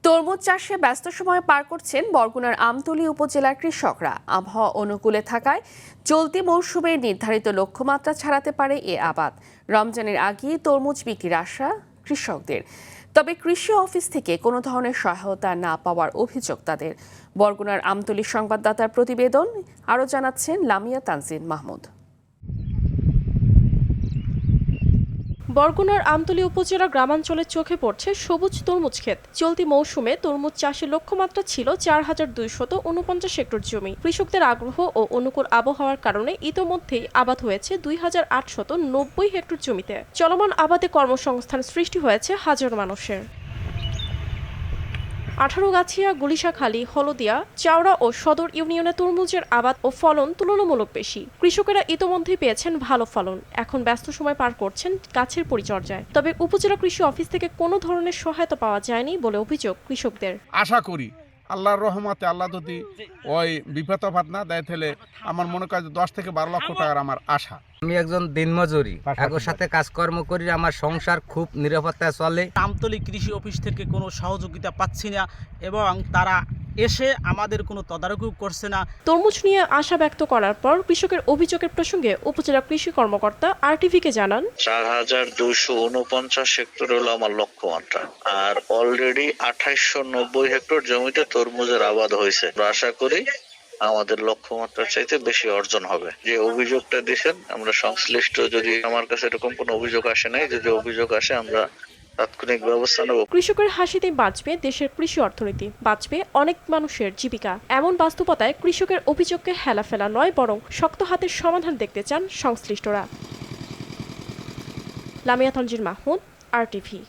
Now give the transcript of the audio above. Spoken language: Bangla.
তরমুজ চাষে ব্যস্ত সময় পার করছেন বরগুনার আমতলী উপজেলার কৃষকরা। আবহাওয়া অনুকূলে থাকায় চলতি মৌসুমে নির্ধারিত লক্ষ্যমাত্রা ছাড়াতে পারে এ আবাদ। রমজানের আগেই তরমুজ বিক্রির আশা কৃষকদের। তবে কৃষি অফিস থেকে কোনো ধরনের সহায়তা না পাওয়ার অভিযোগ তাদের। বরগুনার আমতলী সংবাদদাতার প্রতিবেদন আরও জানাচ্ছেন লামিয়া তানজিন মাহমুদ। বরগুনার আমতলী উপজেলা গ্রামাঞ্চলে চোখে পড়ছে সবুজ তরমুজ ক্ষেত। চলতি মৌসুমে তরমুজ চাষের লক্ষ্যমাত্রা ছিল ৪,২৪৯ হেক্টর জমি। কৃষকদের আগ্রহ ও অনুকূল আবহাওয়ার কারণে ইতোমধ্যেই আবাদ হয়েছে ২,৮৯০ হেক্টর জমিতে। চলমান আবাদে কর্মসংস্থান সৃষ্টি হয়েছে হাজার মানুষের। 18গাছিয়া, গুলিশাখালী, হলদিয়া, চাওড়া ও সদর ইউনিয়নে তরমুজের আবাদ ও ফলন তুলনামূলক বেশি। কৃষকেরা ইতোমধ্যেই পেয়েছেন ভালো ফলন, এখন ব্যস্ত সময় পার করছেন গাছের পরিচর্যায়। তবে উপজেলা কৃষি অফিস থেকে কোনো ধরনের সহায়তা পাওয়া যায়নি বলে অভিযোগ কৃষকদের। আশা করি আল্লাহর রহমতে আল্লাহ যদি ওই বিপদ আপদ না দেয় তাহলে আমার মনে হয় 10 থেকে 12 লক্ষ টাকার আমার আশা। আমি একজন দিনমজুরি, একর সাথে কাজকর্ম করি, আমার সংসার খুব নিরাপত্তায় চলে। আমতলী কৃষি অফিস থেকে কোনো সহযোগিতা পাচ্ছি না এবং তারা এসে আমাদের কোনো তদারকিও করছে না। তরমুজ নিয়ে আশা ব্যক্ত করার পর কৃষকের অভিযোগের প্রসঙ্গে উপজেলা কৃষি কর্মকর্তা আরটিভিকে জানান, ৪,২৪৯ হেক্টর হলো আমার লক্ষ্যমাত্রা, আর অলরেডি ২৮৯০ হেক্টর জমিতে তরমুজের আবাদ হয়েছে। আশা করি আমাদের লক্ষ্যমাত্রার চাইতে বেশি অর্জন হবে। যে অভিযোগটা দিয়েছেন আমরা সংশ্লিষ্ট, যদি আমার কাছে এরকম কোনো অভিযোগ আসে নাই, যদি অভিযোগ আসে আমরা তাৎক্ষণিক ব্যবস্থা নেব। কৃষকের হাসিতে বাঁচবে দেশের কৃষি অর্থনীতি, বাঁচবে অনেক মানুষের জীবিকা। এমন বাস্তবতায় কৃষকের অভিযোগকে হেলাফেলা নয়, বরং শক্ত হাতের সমাধান দেখতে চান সংশ্লিষ্টরা। লামিয়া তানজিন মাহমুদ, আরটিভি।